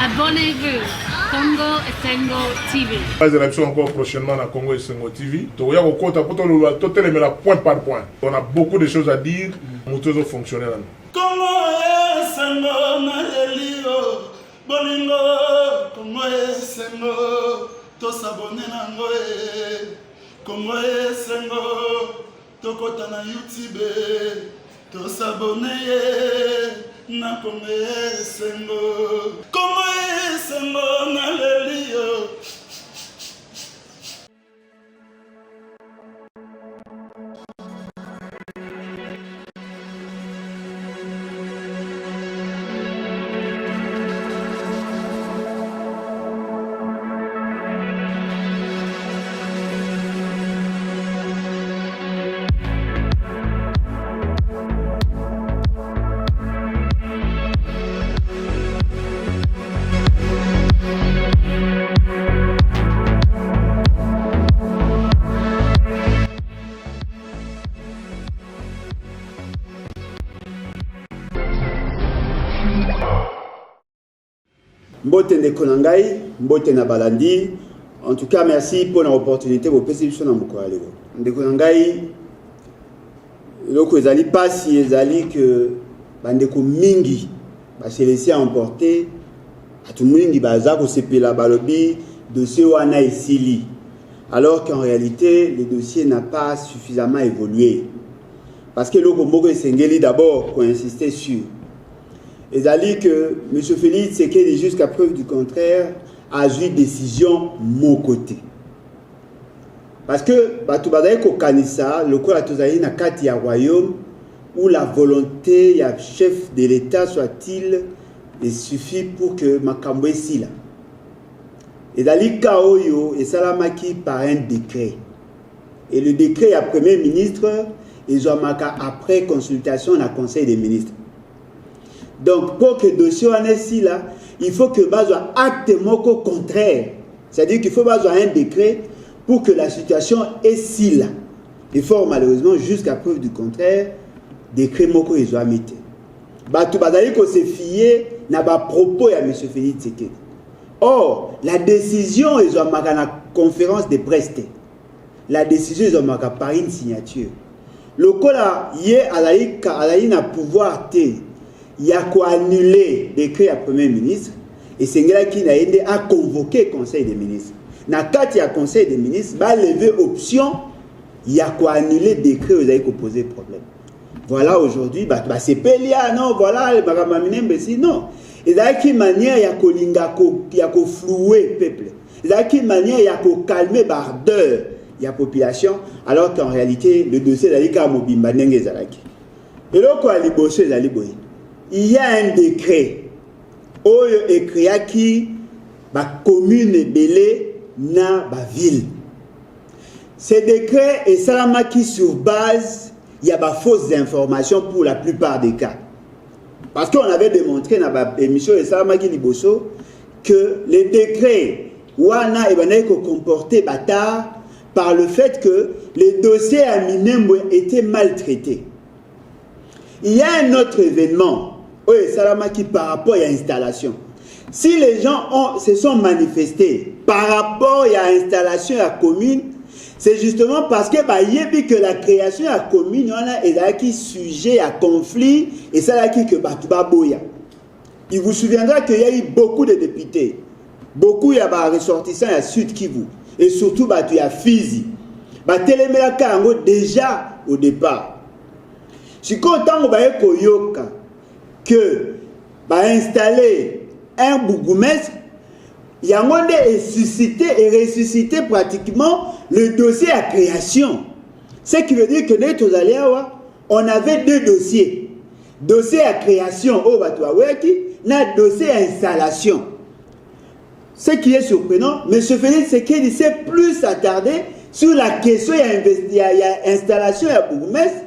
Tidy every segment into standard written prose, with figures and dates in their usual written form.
Abonnez-vous. Congo Esengo TV. Les élections encore prochainement dans Congo Esengo TV. Donc, il y a point par point. On a beaucoup de choses à dire. Nous sommes fonctionnels. Congo Esengo Nalelio. Bolingo. Congo Esengo. Tous abonnés nangoe. Congo Esengo. Tokota na YouTube. Tous abonnés. Na Congo Esengo. Congo Esengo Nalelio. Mbote Nekonangai, Mbote Nabalandi. En tout cas, merci pour l'opportunité de participer à mon cours. Nekonangai, les pas si les que bandeko mingi va se laisser emporter à tout le monde qui va se la balobi dossier wana isili. Alors qu'en réalité, le dossier n'a pas suffisamment évolué. Parce que l'Okomoko Sengeli d'abord, pour insister sur. Et dit que M. Félix Tshisekedi, jusqu'à preuve du contraire, a joué décision de mon côté. Parce que, le coup a un royaume où la volonté du chef de l'État soit-il et suffit pour que Makambo est là. Et dit Kaoyo et Salamaki par un décret. Et le décret à Premier ministre, et après consultation dans le Conseil des ministres. Donc, pour que le dossier soit ici, là, il faut que base un acte moko contraire. C'est-à-dire qu'il faut base un décret pour que la situation est si là. Il faut malheureusement, jusqu'à preuve du contraire, décret moko ils ont mis. Tout bazali ko se fier n'a pas propos à M. Félix Tshisekedi. Or, la décision ils ont marqué la conférence de presse. La décision ils ont marqué par une signature. Le cas là, hier à la pouvoir té. Il y a quoi annuler le décret à Premier ministre et c'est là qui a convoqué le Conseil des ministres. Dans le cas du Conseil des ministres, va lever option, il y a quoi annuler le décret où vous avez posé problème. Voilà aujourd'hui, c'est pas là, non, voilà, non. Et dans quelle manière il y a qu'à flouer le peuple. Dans quelle manière il y a qu'à calmer l'ardeur de la population, alors qu'en réalité, le dossier est à Mobimba Nengezalaki. Et là, quoi, les bossés, il y a un décret où il écrit qui la commune belé na la ville. Ce décret est salamaki sur base, il y a des fausses informations pour la plupart des cas. Parce qu'on avait démontré dans l'émission de Salamaki Liboso que les décrets wana comporté bâtard par le fait que les dossiers à Minembwe étaient maltraités. Il y a un autre événement. Oui, Salamaki par rapport à l'installation. Si les gens se sont manifestés par rapport à l'installation à la commune, c'est justement parce que que la création à la commune est sujet à conflit et ça qui que Batubaboya. Il vous souviendra qu'il y a eu beaucoup de députés, beaucoup de ressortissants à Sud Kivu et surtout il y a Fizi. Déjà au départ. Si content que installer un bourgmestre, il y a ressuscité pratiquement le dossier à création. Ce qui veut dire que on avait deux dossiers. Dossier à création, dossier à installation. Ce qui est surprenant, M. Félix Tshisekedi s'est plus attardé sur la question il y a installation à bourgmestre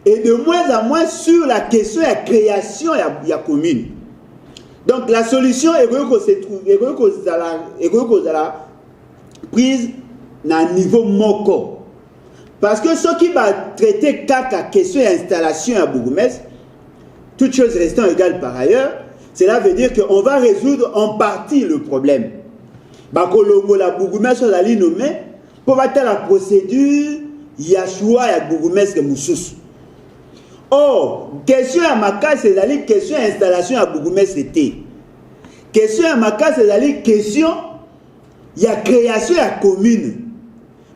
et de moins en moins sur la question de la création de la commune. Donc la solution est prise à un niveau moko. Parce que ce qui va traiter la question d'installation à bourgmestre, toutes choses restant égales par ailleurs, Cela veut dire qu'on va résoudre en partie le problème. Bakolongo la bourgmestre la nommé pour battre la procédure, il y a choix ya bourgmestre Moussous. Or, question à ma case, c'est la question installation à bourgmestre était. Question à ma case, c'est la question il y a création à commune.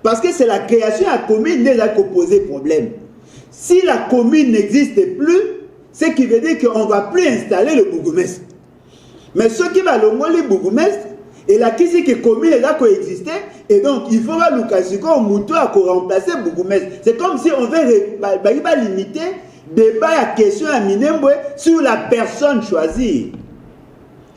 Parce que c'est la création à commune qui a posé problème. Si la commune n'existe plus, ce qui veut dire qu'on ne va plus installer le bourgmestre. Mais ce qui va le le bourgmestre, et la question que la commune est là coexister, et donc il faut que Lukasiko Moutou a remplacer le bourgmestre. C'est comme si on veut limiter débat à question à Minembwe sur la personne choisie.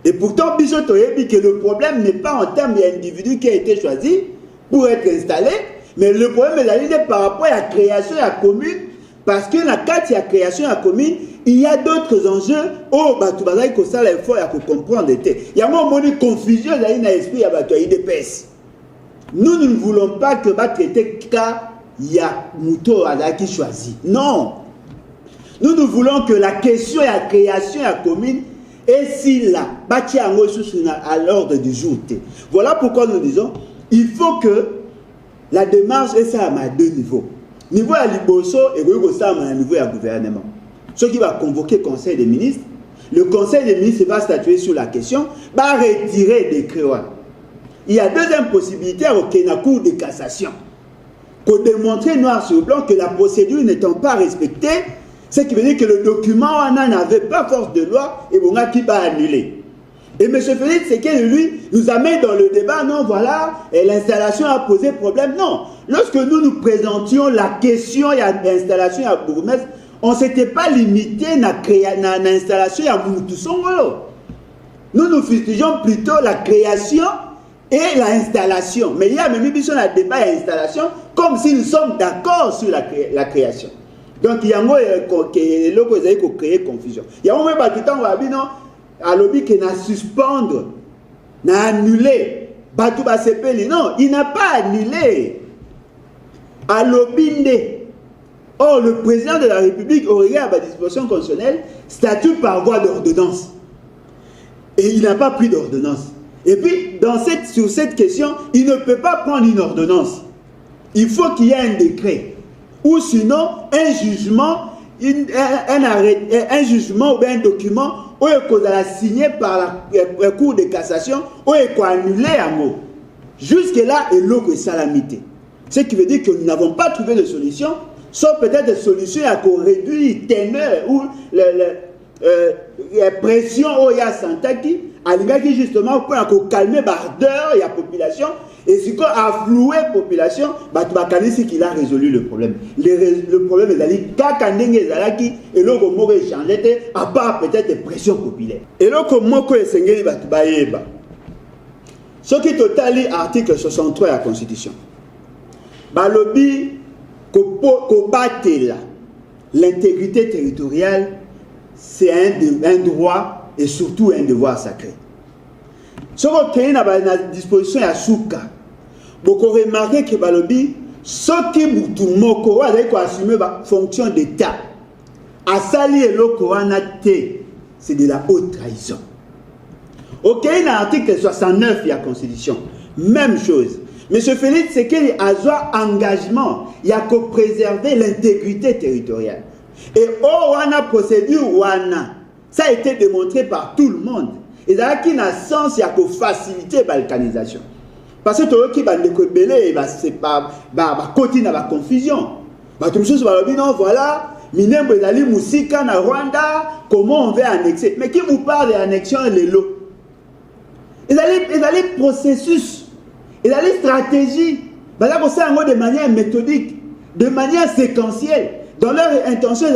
Et pourtant, Bichot Toyebi que le problème n'est pas en termes d'individu qui a été choisi pour être installé, mais le problème est par rapport à la création de la commune, parce que dans la création de la commune, il y a d'autres enjeux. Oh, il faut comprendre. Il y a une confusion dans l'esprit de l'IDPS. Nous ne voulons pas que traiter cas il y a Mouto qui choisit. Non. Nous voulons que la question de la création de la commune et si là, à l'ordre du jour. Voilà pourquoi nous disons, il faut que la démarche est ça à deux niveaux. Niveau à Liboso et niveau à gouvernement. Ce qui va convoquer le Conseil des ministres, le Conseil des ministres va statuer sur la question, va retirer des créoles. Il y a deuxième possibilité à la Cour de cassation. Pour démontrer noir sur blanc que la procédure n'étant pas respectée, ce qui veut dire que le document n'avait pas force de loi et on a qui va annuler. Et M. Félix Tshisekedi, lui, nous amène dans le débat, non, voilà, l'installation a posé problème. Non, lorsque nous présentions la question de l'installation à bourgmestre, on ne s'était pas limité à l'installation à Moutou Songolo. Nous fustigeons plutôt la création et l'installation. Mais il y a même eu un débat et l'installation comme si nous sommes d'accord sur la création. Donc il y a un qui créer confusion. Il y a un moment qui dit non, à l'objet qui n'a suspendre, n'a annulé. Non, il n'a pas annulé. À l'objet. Or, le président de la République, au regard de la disposition constitutionnelle, statue par voie d'ordonnance. Et il n'a pas pris d'ordonnance. Et puis, sur cette question, il ne peut pas prendre une ordonnance. Il faut qu'il y ait un décret. Ou sinon, un jugement, un jugement ou un document, où il a signé par la Cour de cassation, où il a annulé un mot. Jusque-là, il y a salamité. Ce qui veut dire que nous n'avons pas trouvé de solution, sauf peut-être des solutions à réduire la teneur ou la pression où il y a Santaki, qui justement pour calmer l'ardeur et la population, et si on a floué la population, qu'il a résolu le problème. Le problème est d'aller et là, on aurait changé, à part peut-être des pressions populaires. Et là, comme moi, ce qui est total l'article 63 de la Constitution, balobi l'intégrité territoriale, c'est un droit et surtout un devoir sacré. Ce qui est à la disposition de Souka, beaucoup remarqué que balobi, ce qui est assumer la fonction d'État, à sali et c'est de la haute trahison. Ok, dans l'article 69 de la Constitution, même chose. M. Félix Tshisekedi a un engagement, il y a que préserver l'intégrité territoriale. Et wana procédure wana, ça a été démontré par tout le monde. Et dans qui n'a sens, il y a que faciliter la balkanisation. Parce que tout le monde c'est pas continuer la confusion. Tout le monde dit non, voilà, Minembwe Dali Moussika na Rwanda, comment on veut annexer. Mais qui vous parle d'annexion les lots? Ils allaient processus. Il y a des stratégies, de manière méthodique, de manière séquentielle. Dans leur intention, il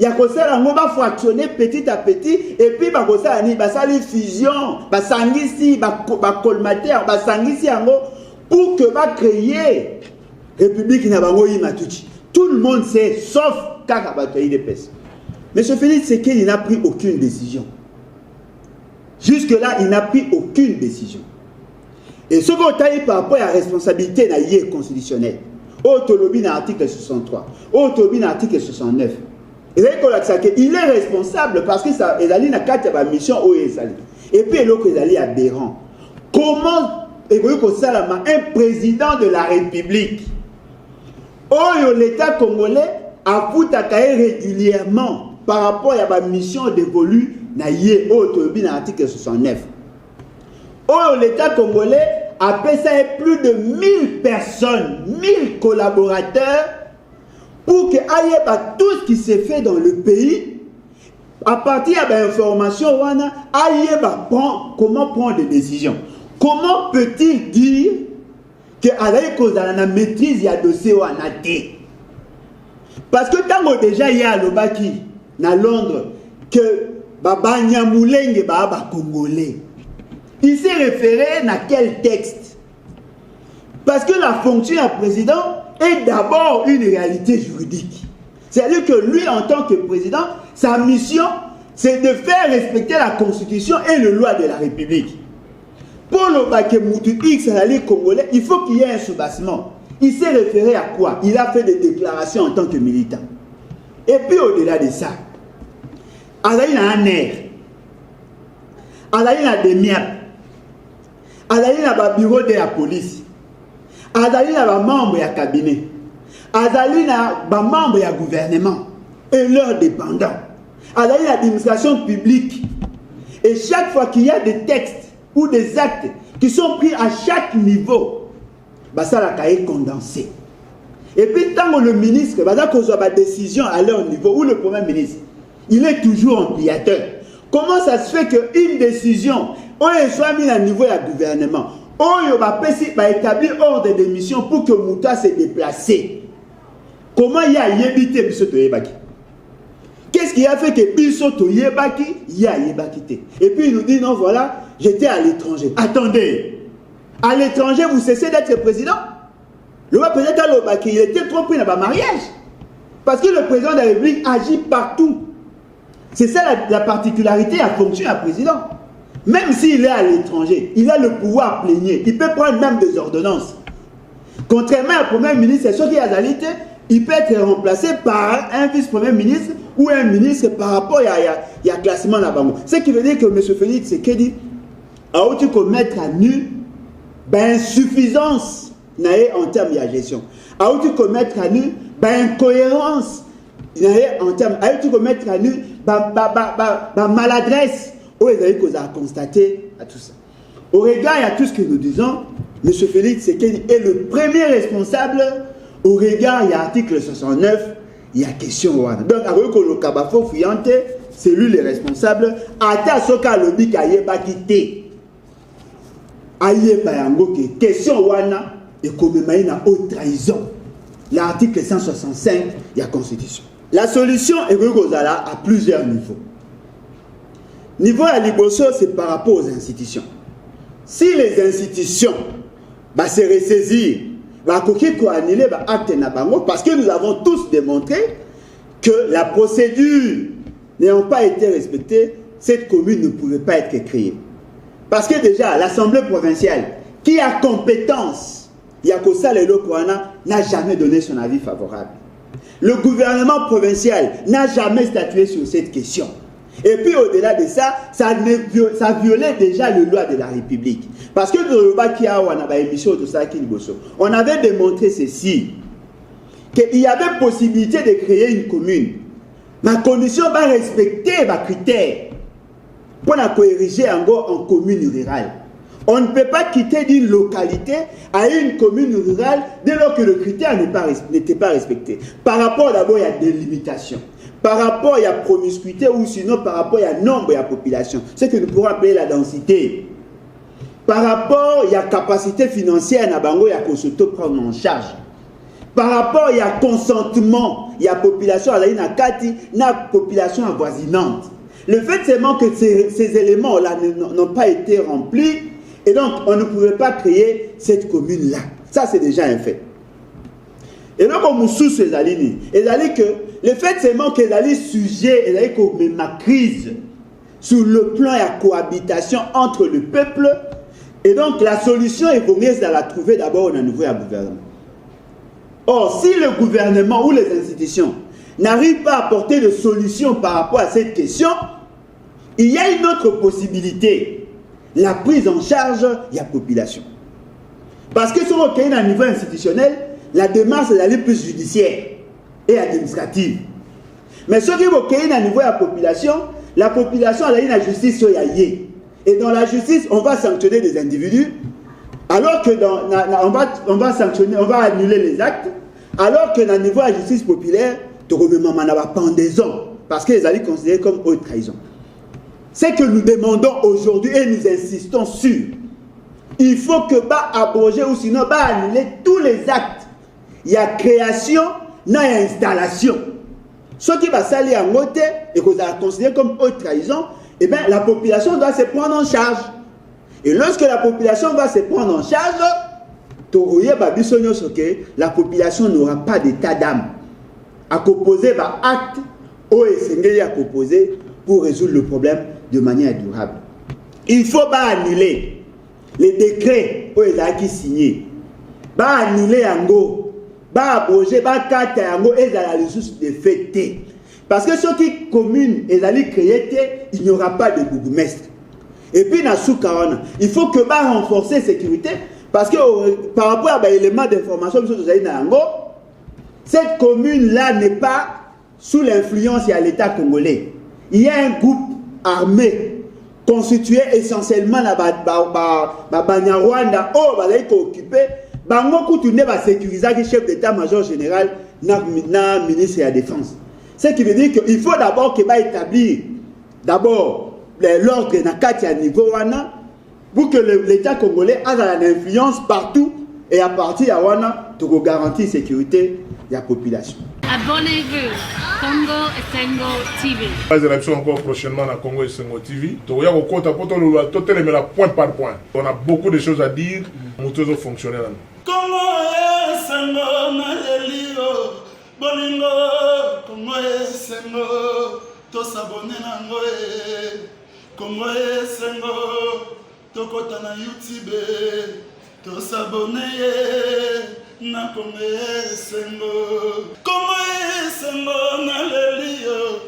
y a qu'on va fractionner petit à petit, et puis il y a des fusions, pour que va créer République Nabangoyi Matuchi. Tout le monde sait, sauf Kakabatoi de Pes. Mais M. Félix Tshisekedi n'a pris aucune décision. Jusque-là, il n'a pris aucune décision. Et ce qu'on a par rapport à la responsabilité de la constitutionnelle, autonomie dans l'article 63, autonomie dans l'article 69. il est responsable parce que ça ezali na kati ya mission oyo ezali. Et puis eloko ezali aberrant. Comment un président de la République oyo l'État congolais a foutaka régulièrement par rapport à la mission dévolue na yé oyo na article 69. Oyo l'État congolais a payé plus de 1000 personnes, 1000 collaborateurs pour que aille tout ce qui s'est fait dans le pays. À partir de l'information, comment prendre des décisions. Comment peut-il dire que la maîtrise ya dossier ou anaté? Parce que tant déjà il y a le baki à Londres que Baba Nyamulenge Baba Congolais. Il s'est référé à quel texte? Parce que la fonction du président est d'abord une réalité juridique. C'est-à-dire que lui, en tant que président, sa mission, c'est de faire respecter la Constitution et les lois de la République. Pour le Bakemoutou X, congolais, il faut qu'il y ait un soubassement. Il s'est référé à quoi? Il a fait des déclarations en tant que militant. Et puis au-delà de ça, il a un air, il a des miables, il a un bureau de la police, il a un membre du cabinet, il a un membre du gouvernement et leurs dépendants, il a l'administration publique. Et chaque fois qu'il y a des textes ou des actes qui sont pris à chaque niveau, ça est condensé. Et puis tant que le ministre va avoir une décision à leur niveau, ou le premier ministre, il est toujours ampliateur. Comment ça se fait qu'une décision, on soit mise à niveau du gouvernement, on va établir ordre de mission pour que Mouta se déplace? Comment il y a yébité Bissoto Yébaki? Qu'est-ce qui a fait que Bissoto Yébaki y a Yébaki? Et puis il nous dit non, voilà, j'étais à l'étranger. Attendez, à l'étranger, vous cessez d'être président? Le président Kalobaki, il était trop pris dans le mariage. Parce que le président de la République agit partout. C'est ça la particularité à fonction à président. Même s'il est à l'étranger, il a le pouvoir plénier. Il peut prendre même des ordonnances. Contrairement au Premier ministre, c'est sûr qu'il y a l'alité, il peut être remplacé par un vice-premier ministre ou un ministre par rapport à classement là-bas. Ce qui veut dire que M. Félix Tshisekedi a aussi mettre à nu insuffisance en termes de gestion. A aussi mettre à nu incohérence en termes, a aussi mettre à nu maladresse. Où vous avez constaté à tout ça. Au regard de tout ce que nous disons, M. Félix Tshisekedi est le premier responsable. Au regard de l'article 69, il y a question. Donc, avec le Kabafo Fuyante, c'est lui le responsable. Ata Soka Lobi Kayeba Kite. Ayeba Yango qui question wana et comme na haute trahison. L'article 165 de la Constitution. La solution est à plusieurs niveaux. Niveau à Liboso, c'est par rapport aux institutions. Si les institutions se ressaisir, parce que nous avons tous démontré que la procédure n'ayant pas été respectée, cette commune ne pouvait pas être créée. Parce que déjà, l'Assemblée provinciale, qui a compétence, Yakosa Lelo Kouana n'a jamais donné son avis favorable. Le gouvernement provincial n'a jamais statué sur cette question. Et puis au-delà de ça, ça violait déjà les lois de la République. Parce que on avait démontré ceci, qu'il y avait possibilité de créer une commune. Ma condition va respecter ma critère pour la coériger en commune rurale. On ne peut pas quitter d'une localité à une commune rurale dès lors que le critère n'était pas respecté. Par rapport d'abord, il y a des limitations. Par rapport à la promiscuité ou sinon par rapport à nombre de la population. Ce que nous pourrons appeler la densité. Par rapport à la capacité financière, il y a qu'on se prendre en charge. Par rapport à la consentement, il y a la population, il y a la population avoisinante. Le fait seulement que ces éléments-là n'ont pas été remplis, et donc on ne pouvait pas créer cette commune-là. Ça, c'est déjà un fait. Et donc, on sous ces lignes. Et que le fait seulement que les sujets, et qu'on met ma crise sur le plan de la cohabitation entre le peuple, et donc la solution est pour mieux la trouver d'abord au niveau du gouvernement. Or, si le gouvernement ou les institutions n'arrive pas à apporter de solution par rapport à cette question, il y a une autre possibilité, la prise en charge de la population. Parce que sur le niveau institutionnel, la démarche est d'aller plus judiciaire et administrative. Mais ce qui est au niveau de la population a la justice sur Yaye. Et dans la justice, on va sanctionner des individus, alors que on va sanctionner, on va annuler les actes, alors que dans le niveau de la justice populaire, tu remets la pendaison, parce qu'ils allaient considérer comme haute trahison. C'est que nous demandons aujourd'hui et nous insistons sur, il faut que bah abroger ou sinon bah annuler tous les actes. Il y a création, il y a installation. Ce qui va salir en côté et qu'on a considéré comme haute trahison, eh bien la population doit se prendre en charge. Et lorsque la population va se prendre en charge, la population n'aura pas d'état d'âme à composer par acte ou à composer pour résoudre le problème de manière durable. Il faut pas annuler les décrets où ils ont signé, pas annuler en go, pas abroger, pas carte en go et la ressource de fêter. Parce que ceux qui communes et allaient créer, il n'y aura pas de bourgmestre. Et puis dans Soukarona, il faut que va renforcer la sécurité parce que par rapport à l'élément d'information que vous avez dans Ango, cette commune-là n'est pas sous l'influence de l'État congolais. Il y a un groupe armé constitué essentiellement de Banyarwanda où va être occupé. Bango Koutoune va sécuriser le chef d'état-major général na ministre de la Défense. Ce qui veut dire qu'il faut d'abord qu'il va établir d'abord l'ordre à niveau wana pour que l'État congolais ait une influence partout et à partir de wana pour garantir la sécurité de la population. Abonnez-vous, Congo Esengo TV. Les élections encore prochainement à Congo Esengo TV. Il y a point par point. On a beaucoup de choses à dire. Nous sommes fonctionnels. Congo Esengo na elio bolingo Congo Esengo to s'abonner na ngoe Congo Esengo to kota na YouTube to s'abonner na Congo Esengo na elio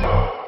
Wow.